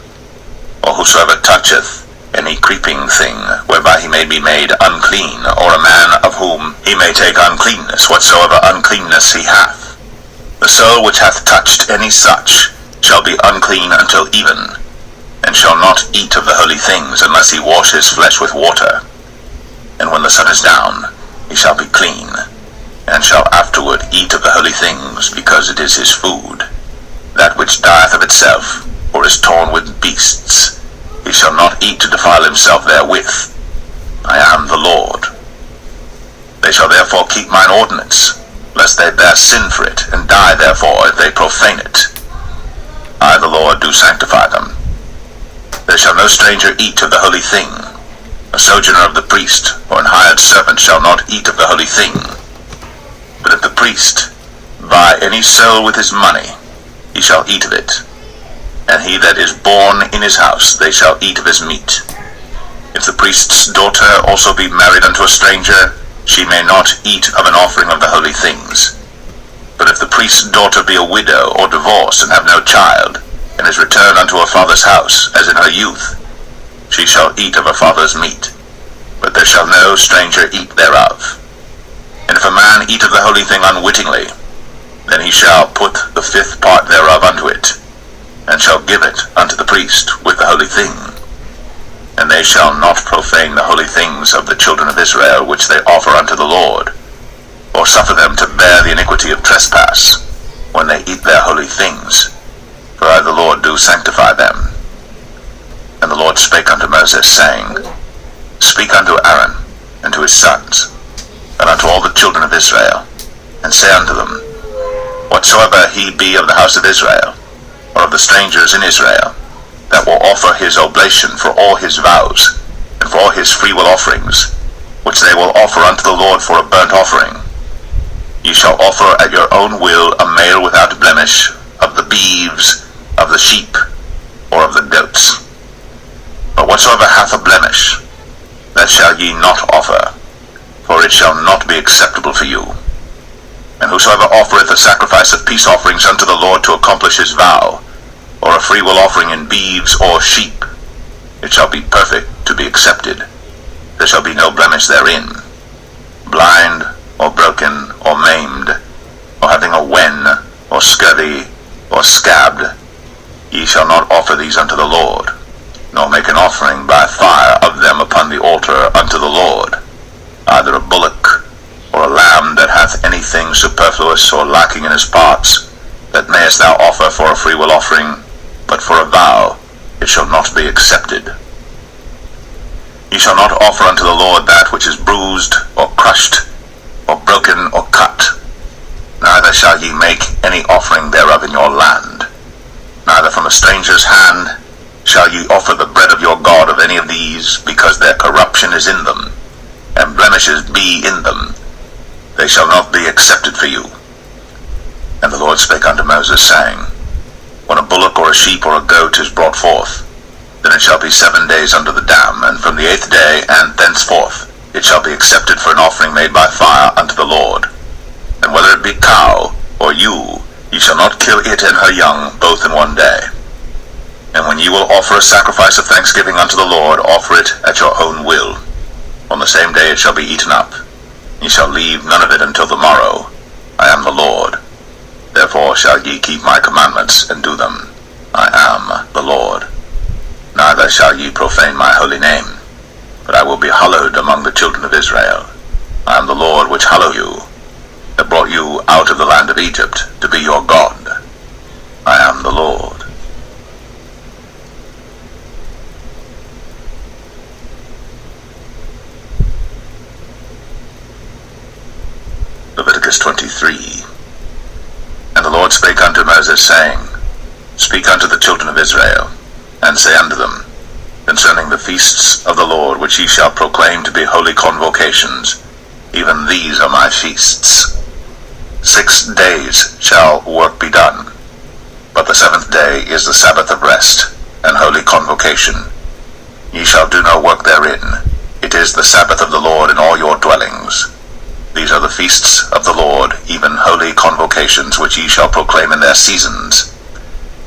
Speaker 1: or whosoever toucheth any creeping thing, whereby he may be made unclean, or a man of whom he may take uncleanness, whatsoever uncleanness he hath, the soul which hath touched any such shall be unclean until even, and shall not eat of the holy things, unless he wash his flesh with water. And when the sun is down, he shall be clean, and shall afterward eat of the holy things, because it is his food. That which dieth of itself, or is torn with beasts, he shall not eat to defile himself therewith. I am the Lord. They shall therefore keep mine ordinance, lest they bear sin for it, and die therefore if they profane it. I the Lord do sanctify them. There shall no stranger eat of the holy thing. A sojourner of the priest, or an hired servant, shall not eat of the holy thing. But if the priest buy any soul with his money, he shall eat of it. And he that is born in his house, they shall eat of his meat. If the priest's daughter also be married unto a stranger, she may not eat of an offering of the holy things. But if the priest's daughter be a widow, or divorced, and have no child, and is returned unto her father's house, as in her youth, she shall eat of her father's meat, but there shall no stranger eat thereof. And if a man eat of the holy thing unwittingly, then he shall put the fifth part thereof unto it, and shall give it unto the priest with the holy thing. And they shall not profane the holy things of the children of Israel, which they offer unto the Lord, or suffer them to bear the iniquity of trespass, when they eat their holy things. For I the Lord do sanctify them. And the Lord spake unto Moses, saying, Speak unto Aaron and to his sons, and unto all the children of Israel, and say unto them, Whatsoever he be of the house of Israel, or of the strangers in Israel, that will offer his oblation for all his vows, and for all his freewill offerings, which they will offer unto the Lord for a burnt offering, ye shall offer at your own will a male without blemish, of the beeves, of the sheep, or of the goats. But whatsoever hath a blemish, that shall ye not offer, for it shall not be acceptable for you. And whosoever offereth a sacrifice of peace offerings unto the Lord to accomplish his vow, or a freewill offering in beeves or sheep, it shall be perfect to be accepted. There shall be no blemish therein. Blind, or broken, or maimed, or having a wen, or scurvy, or scabbed, ye shall not offer these unto the Lord, nor make an offering by fire of them upon the altar unto the Lord, either a bullock, or a lamb that hath anything superfluous or lacking in his parts, that mayest thou offer for a freewill offering, but for a vow it shall not be accepted. Ye shall not offer unto the Lord that which is bruised, or crushed, or broken, or cut. Neither shall ye make any offering thereof in your land. Neither from a stranger's hand shall ye offer the bread of your God of any of these, because their corruption is in them, and blemishes be in them. They shall not be accepted for you. And the Lord spake unto Moses, saying, When a bullock or a sheep or a goat is brought forth, then it shall be 7 days under the dam, and from the 8th day and thenceforth it shall be accepted for an offering made by fire unto the Lord. And whether it be cow or ewe, ye shall not kill it and her young both in 1 day. And when ye will offer a sacrifice of thanksgiving unto the Lord, offer it at your own will. On the same day it shall be eaten up. Ye shall leave none of it until the morrow. I am the Lord. Therefore shall ye keep my commandments, and do them. I am the Lord. Neither shall ye profane my holy name, but I will be hallowed among the children of Israel. I am the Lord which hallow you. that brought you out of the land of Egypt, to be your God. I am the Lord. Leviticus 23. And the Lord spake unto Moses, saying, Speak unto the children of Israel, and say unto them, concerning the feasts of the Lord, which ye shall proclaim to be holy convocations, even these are my feasts. 6 days shall work be done, but the 7th day is the Sabbath of rest, and holy convocation. Ye shall do no work therein. It is the Sabbath of the Lord in all your dwellings. These are the feasts of the Lord, even holy convocations, which ye shall proclaim in their seasons.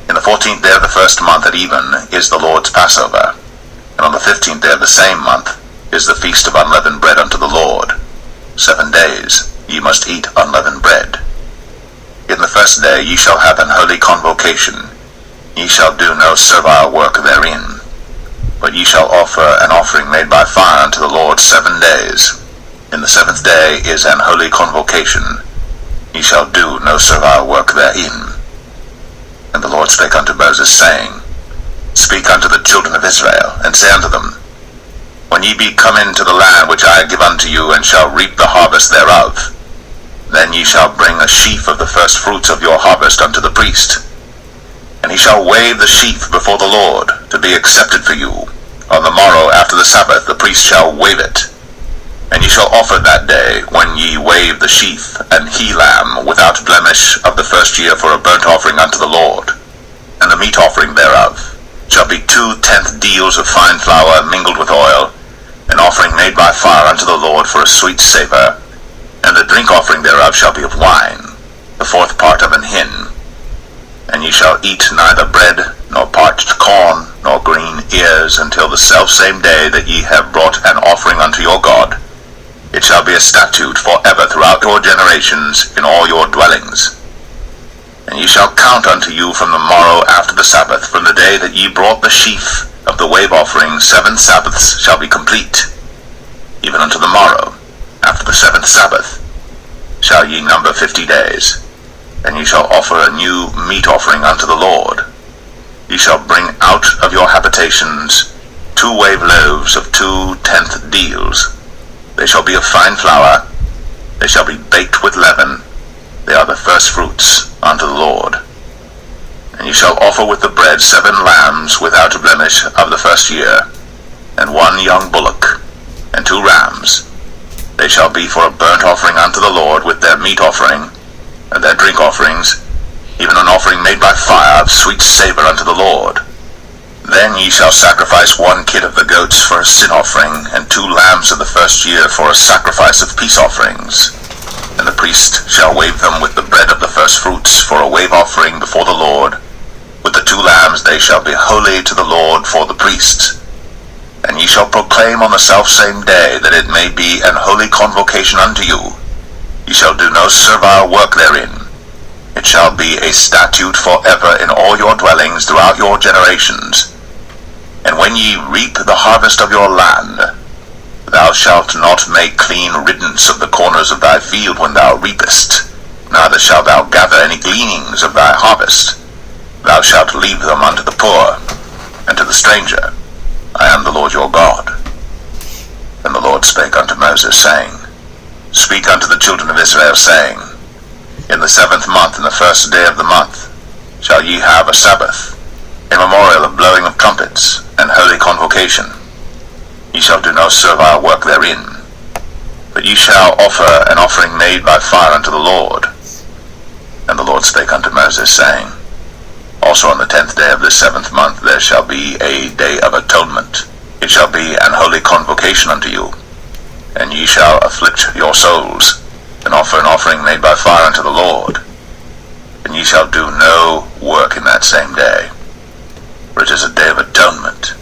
Speaker 1: In the 14th day of the 1st month at even is the Lord's Passover, and on the 15th day of the same month is the feast of unleavened bread unto the Lord. 7 days ye must eat unleavened bread. In the 1st day ye shall have an holy convocation. Ye shall do no servile work therein, but ye shall offer an offering made by fire unto the Lord 7 days. In the 7th day is an holy convocation. Ye shall do no servile work therein. And the Lord spake unto Moses, saying, Speak unto the children of Israel, and say unto them, When ye be come into the land which I give unto you, and shall reap the harvest thereof, then ye shall bring a sheaf of the first fruits of your harvest unto the priest. And he shall wave the sheaf before the Lord, to be accepted for you. On the morrow after the Sabbath the priest shall wave it. And ye shall offer that day, when ye wave the sheaf, an he-lamb without blemish of the first year for a burnt offering unto the Lord. And the meat offering thereof shall be 2/10 deals of fine flour mingled with oil, an offering made by fire unto the Lord for a sweet savour. And the drink offering thereof shall be of wine, the 4th part of an hin. And ye shall eat neither bread, nor parched corn, nor green ears, until the selfsame day that ye have brought an offering unto your God. It shall be a statute for ever throughout your generations in all your dwellings. And ye shall count unto you from the morrow after the Sabbath, from the day that ye brought the sheaf of the wave offering, 7 Sabbaths shall be complete. Even unto the morrow after the 7th Sabbath shall ye number 50 days. And ye shall offer a new meat offering unto the Lord. Ye shall bring out of your habitations 2 wave loaves of 2/10 deals. They shall be of fine flour. They shall be baked with leaven. They are the first fruits unto the Lord. And ye shall offer with the bread 7 lambs without a blemish of the first year, and 1 young bullock, and 2 rams. They shall be for a burnt offering unto the Lord, with their meat offering, and their drink offerings, even an offering made by fire of sweet savour unto the Lord. Then ye shall sacrifice 1 kid of the goats for a sin offering, and 2 lambs of the first year for a sacrifice of peace offerings. And the priest shall wave them with the bread of the first fruits for a wave offering before the Lord. With the 2 lambs they shall be holy to the Lord for the priests. And ye shall proclaim on the selfsame day that it may be an holy convocation unto you. Ye shall do no servile work therein. It shall be a statute for ever in all your dwellings throughout your generations. And when ye reap the harvest of your land, thou shalt not make clean riddance of the corners of thy field when thou reapest, neither shalt thou gather any gleanings of thy harvest. Thou shalt leave them unto the poor, and to the stranger. I am the Lord your God. And the Lord spake unto Moses, saying, Speak unto the children of Israel, saying, In the 7th month, in the 1st day of the month, shall ye have a Sabbath, a memorial of blowing of trumpets, and holy convocation. Ye shall do no servile work therein, but ye shall offer an offering made by fire unto the Lord. And the Lord spake unto Moses, saying, Also on the 10th day of this 7th month there shall be a day of atonement. It shall be an holy convocation unto you, and ye shall afflict your souls, and offer an offering made by fire unto the Lord. And ye shall do no work in that same day, for it is a day of atonement,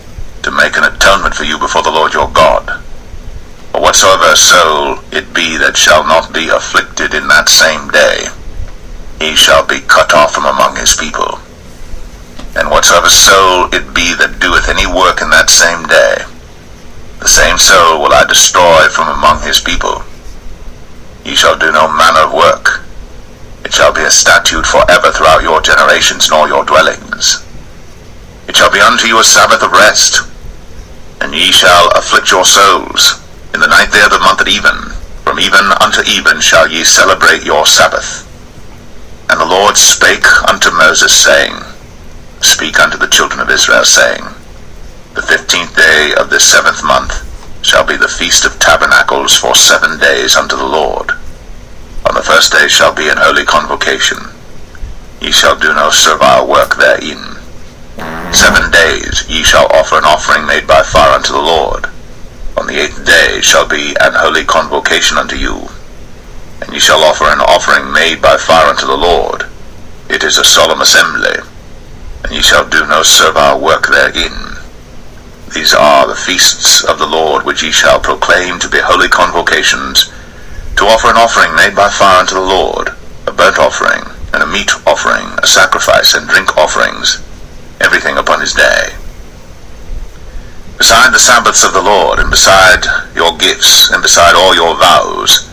Speaker 1: to make an atonement for you before the Lord your God. For whatsoever soul it be that shall not be afflicted in that same day, he shall be cut off from among his people. And whatsoever soul it be that doeth any work in that same day, the same soul will I destroy from among his people. Ye shall do no manner of work. It shall be a statute forever throughout your generations in all your dwellings. It shall be unto you a Sabbath of rest, and ye shall afflict your souls. In the 9th day of the month at even, from even unto even shall ye celebrate your Sabbath. And the Lord spake unto Moses, saying, Speak unto the children of Israel, saying, The 15th day of this 7th month shall be the feast of tabernacles for 7 days unto the Lord. On the first day shall be an holy convocation. Ye shall do no servile work therein. 7 days ye shall offer an offering made by fire unto the Lord. On the 8th day shall be an holy convocation unto you. And ye shall offer an offering made by fire unto the Lord. It is a solemn assembly, and ye shall do no servile work therein. These are the feasts of the Lord which ye shall proclaim to be holy convocations, to offer an offering made by fire unto the Lord, a burnt offering, and a meat offering, a sacrifice, and drink offerings, everything upon his day. Beside the Sabbaths of the Lord, and beside your gifts, and beside all your vows,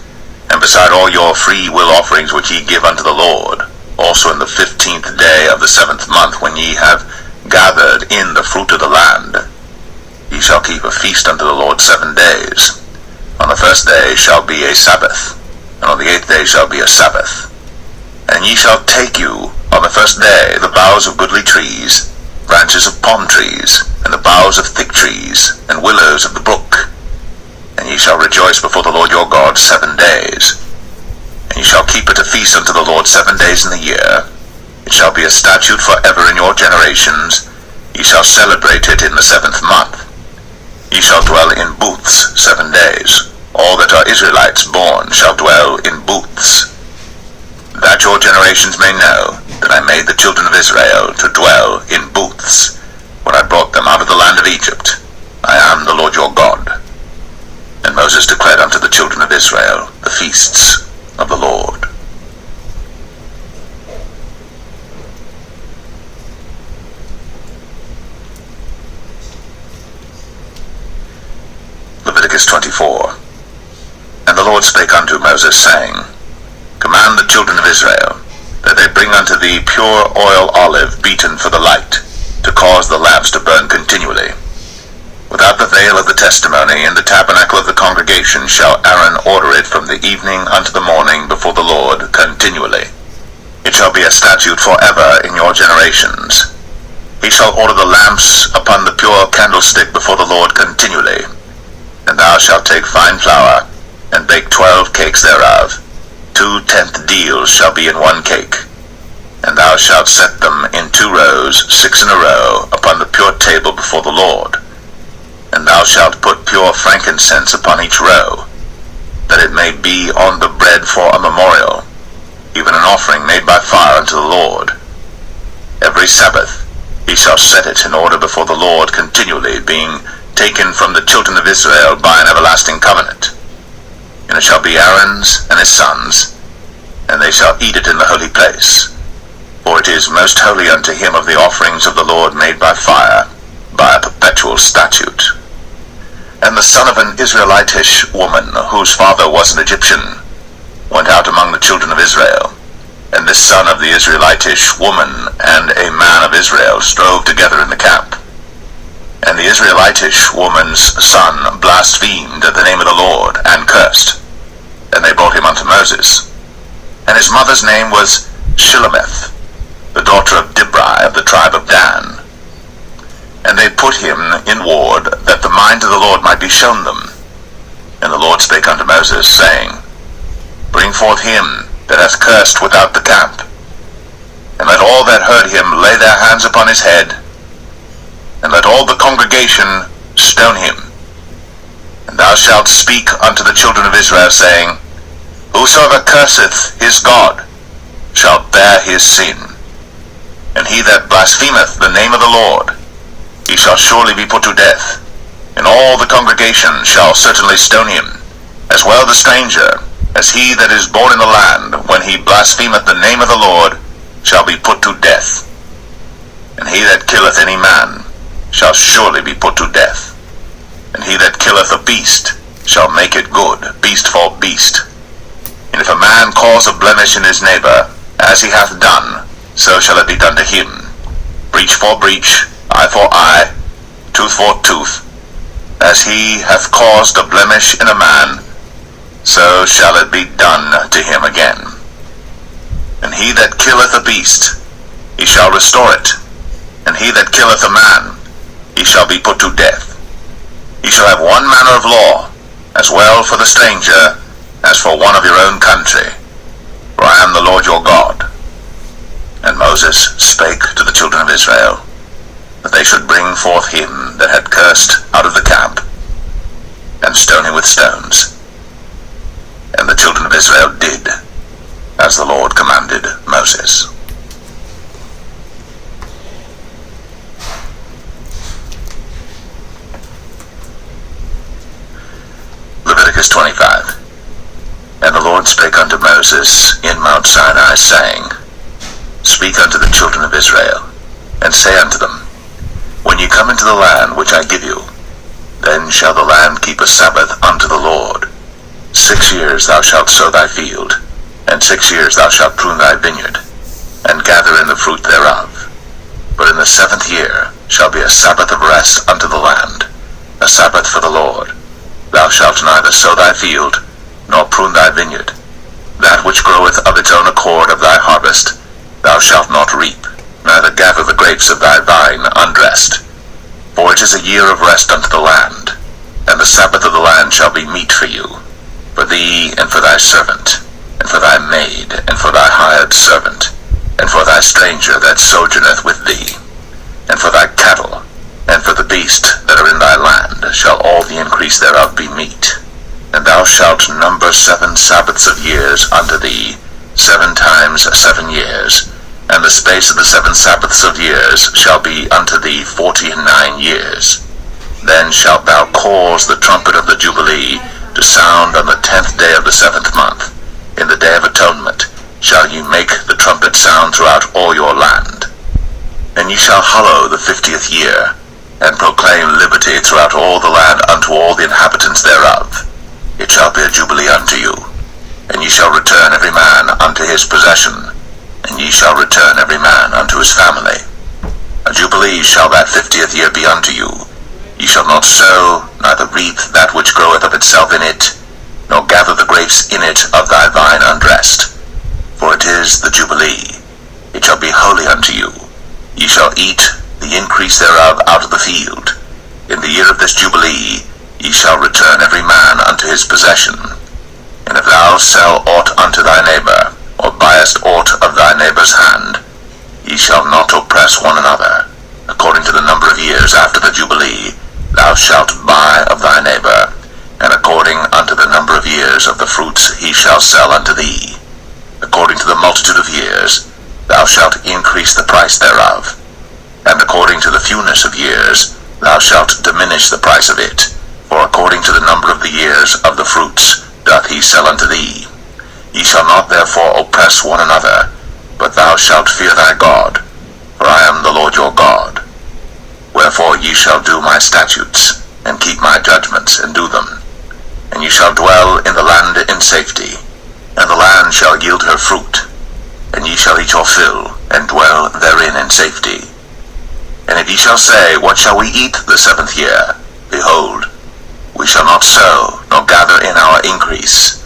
Speaker 1: and beside all your free will offerings which ye give unto the Lord, also in the 15th day of the 7th month, when ye have gathered in the fruit of the land, ye shall keep a feast unto the Lord 7 days. On the first day shall be a Sabbath, and on the 8th day shall be a Sabbath. And ye shall take you on the first day the boughs of goodly trees, branches of palm trees, and the boughs of thick trees, and willows of the brook. And ye shall rejoice before the Lord your God 7 days. And ye shall keep it a feast unto the Lord 7 days in the year. It shall be a statute forever in your generations. Ye shall celebrate it in the 7th month. Ye shall dwell in booths 7 days. All that are Israelites born shall dwell in booths, that your generations may know that I made the children of Israel to dwell in booths, when I brought them out of the land of Egypt. I am the Lord your God. And Moses declared unto the children of Israel the feasts of the Lord. Leviticus 24. And the Lord spake unto Moses, saying, Command the children of Israel, that they bring unto thee pure oil olive beaten for the light, to cause the lamps to burn continually. Without the veil of the testimony in the tabernacle of the congregation shall Aaron order it from the evening unto the morning before the Lord continually. It shall be a statute forever in your generations. He shall order the lamps upon the pure candlestick before the Lord continually. And thou shalt take fine flour, and bake 12 cakes thereof. 2 tenth deals shall be in 1 cake. And thou shalt set them in 2 rows, 6 in a row, upon the pure table before the Lord. And thou shalt put pure frankincense upon each row, that it may be on the bread for a memorial, even an offering made by fire unto the Lord. Every Sabbath he shall set it in order before the Lord continually, being taken from the children of Israel by an everlasting covenant. And it shall be Aaron's and his sons, and they shall eat it in the holy place. For it is most holy unto him of the offerings of the Lord made by fire, by a perpetual statute. And the son of an Israelitish woman, whose father was an Egyptian, went out among the children of Israel. And this son of the Israelitish woman and a man of Israel strove together in the camp. And the Israelitish woman's son blasphemed the name of the Lord, and cursed. And they brought him unto Moses. And his mother's name was Shilemeth, the daughter of Dibri of the tribe of Dan. And they put him in ward, that the mind of the Lord might be shown them. And the Lord spake unto Moses, saying, Bring forth him that hath cursed without the camp, and let all that heard him lay their hands upon his head, and let all the congregation stone him. And thou shalt speak unto the children of Israel, saying, Whosoever curseth his God shall bear his sin. And he that blasphemeth the name of the Lord, he shall surely be put to death. And all the congregation shall certainly stone him, as well the stranger, as he that is born in the land, when he blasphemeth the name of the Lord, shall be put to death. And he that killeth any man shall surely be put to death. And he that killeth a beast shall make it good, beast for beast. And if a man cause a blemish in his neighbor, as he hath done, so shall it be done to him. Breach for breach, eye for eye, tooth for tooth. As he hath caused a blemish in a man, so shall it be done to him again. And he that killeth a beast, he shall restore it. And he that killeth a man, he shall be put to death. Ye shall have one manner of law, as well for the stranger as for one of your own country. For I am the Lord your God. And Moses spake to the children of Israel, that they should bring forth him that had cursed out of the camp, and stone him with stones. And the children of Israel did as the Lord commanded Moses. Leviticus 25. And the Lord spake unto Moses in Mount Sinai, saying, Speak unto the children of Israel, and say unto them, When ye come into the land which I give you, then shall the land keep a Sabbath unto the Lord. 6 years thou shalt sow thy field, and 6 years thou shalt prune thy vineyard, and gather in the fruit thereof. But in the 7th year shall be a Sabbath of rest unto the land, a Sabbath for the Lord. Thou shalt neither sow thy field, nor prune thy vineyard. That which groweth of its own accord of thy harvest, thou shalt not reap, neither gather the grapes of thy vine undressed. For it is a year of rest unto the land, and the Sabbath of the land shall be meat for you, for thee and for thy servant, and for thy maid, and for thy hired servant, and for thy stranger that sojourneth with thee, and for thy cattle, and for the beast that are in thy land, shall all the increase thereof be meat. And thou shalt number 7 Sabbaths of years unto thee, 7 times 7 years, and the space of the 7 Sabbaths of years shall be unto thee 49 years. Then shalt thou cause the trumpet of the Jubilee to sound on the 10th day of the 7th month. In the day of atonement shall ye make the trumpet sound throughout all your land. And ye shall hallow the 50th year, and proclaim liberty throughout all the land unto all the inhabitants thereof. It shall be a jubilee unto you, and ye shall return every man unto his possession, and ye shall return every man unto his family. A jubilee shall that 50th year be unto you. Ye shall not sow, neither reap that which groweth of itself in it, nor gather the grapes in it of thy vine undressed. For it is the jubilee. It shall be holy unto you. Ye shall eat the increase thereof out of the field. In the year of this jubilee ye shall return every man unto his possession. And if thou sell aught unto thy neighbor, or buyest aught of thy neighbor's hand, ye shall not oppress one another. According to the number of years after the jubilee thou shalt buy of thy neighbor, and according unto the number of years of the fruits he shall sell unto thee. According to the multitude of years thou shalt increase the price thereof, and according to the fewness of years thou shalt diminish the price of it. For according to the number of the years of the fruits doth he sell unto thee. Ye shall not therefore oppress one another, but thou shalt fear thy God, for I am the Lord your God. Wherefore ye shall do my statutes, and keep my judgments, and do them. And ye shall dwell in the land in safety, and the land shall yield her fruit, and ye shall eat your fill, and dwell therein in safety. And if ye shall say, What shall we eat the 7th year? Behold, we shall not sow, nor gather in our increase.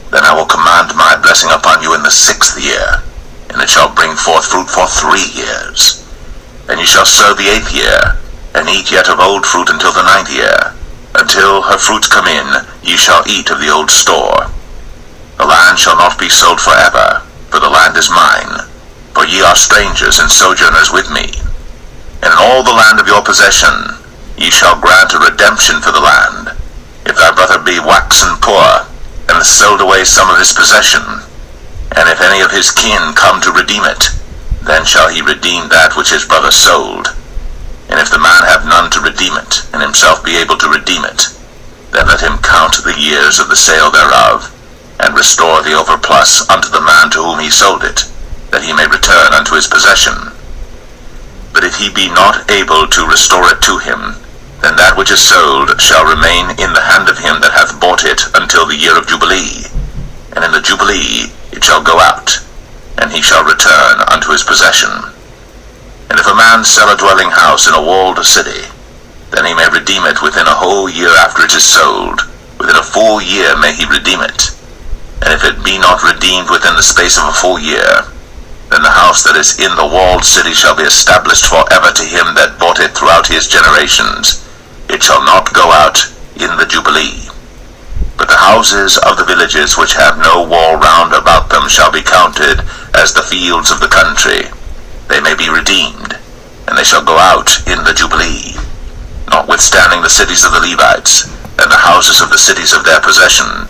Speaker 1: Then I will command my blessing upon you in the 6th year, and it shall bring forth fruit for 3 years. And ye shall sow the 8th year, and eat yet of old fruit until the 9th year. Until her fruits come in, ye shall eat of the old store. The land shall not be sold forever, for the land is mine. For ye are strangers and sojourners with me. And in all the land of your possession ye shall grant a redemption for the land. If thy brother be waxen poor, and hath sold away some of his possession, and if any of his kin come to redeem it, then shall he redeem that which his brother sold. And if the man have none to redeem it, and himself be able to redeem it, then let him count the years of the sale thereof, and restore the overplus unto the man to whom he sold it, that he may return unto his possession. But if he be not able to restore it to him, then that which is sold shall remain in the hand of him that hath bought it until the year of Jubilee. and in the Jubilee it shall go out, and he shall return unto his possession. And if a man sell a dwelling house in a walled city, then he may redeem it within a whole year after it is sold. Within a full year may he redeem it. And if it be not redeemed within the space of a full year, then the house that is in the walled city shall be established forever to him that bought it throughout his generations. It shall not go out in the Jubilee. But the houses of the villages which have no wall round about them shall be counted as the fields of the country. They may be redeemed, and they shall go out in the Jubilee. Notwithstanding the cities of the Levites, and the houses of the cities of their possession,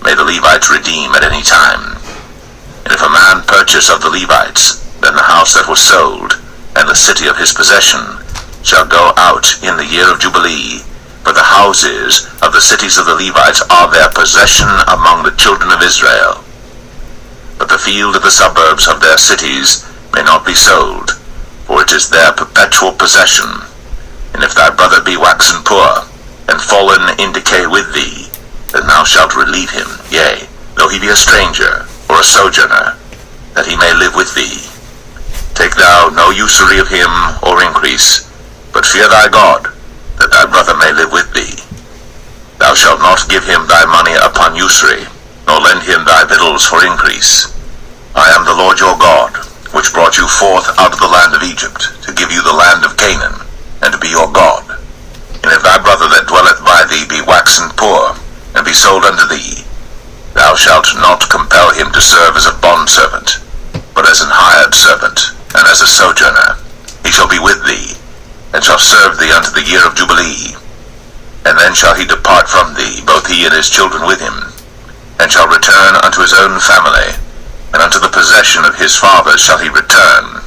Speaker 1: may the Levites redeem at any time. And if a man purchase of the Levites, then the house that was sold, and the city of his possession, shall go out in the year of Jubilee, for the houses of the cities of the Levites are their possession among the children of Israel. But the field of the suburbs of their cities may not be sold, for it is their perpetual possession. And if thy brother be waxen poor, and fallen in decay with thee, then thou shalt relieve him, yea, though he be a stranger, or a sojourner, that he may live with thee. Take thou no usury of him, or increase, but fear thy God, that thy brother may live with thee. Thou shalt not give him thy money upon usury, nor lend him thy victuals for increase. I am the Lord your God, which brought you forth out of the land of Egypt, to give you the land of Canaan, and to be your God. And if thy brother that dwelleth by thee be waxen poor, and be sold unto thee, thou shalt not compel him to serve as a bondservant, but as an hired servant, and as a sojourner. He shall be with thee, and shall serve thee unto the year of Jubilee. And then shall he depart from thee, both he and his children with him, and shall return unto his own family, and unto the possession of his fathers shall he return.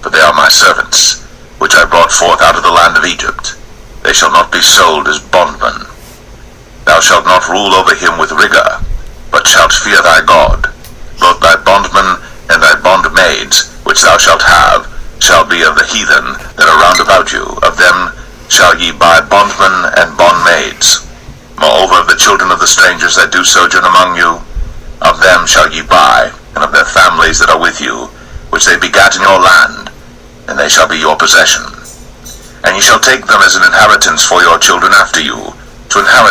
Speaker 1: For they are my servants, which I brought forth out of the land of Egypt. They shall not be sold as bondmen. Thou shalt not rule over him with rigor, but shalt fear thy God. Both thy bondmen and thy bondmaids, which thou shalt have, shall be of the heathen that are round about you. Of them shall ye buy bondmen and bondmaids. Moreover, of the children of the strangers that do sojourn among you, of them shall ye buy, and of their families that are with you, which they begat in your land, and they shall be your possession. And ye shall take them as an inheritance for your children after you, to inherit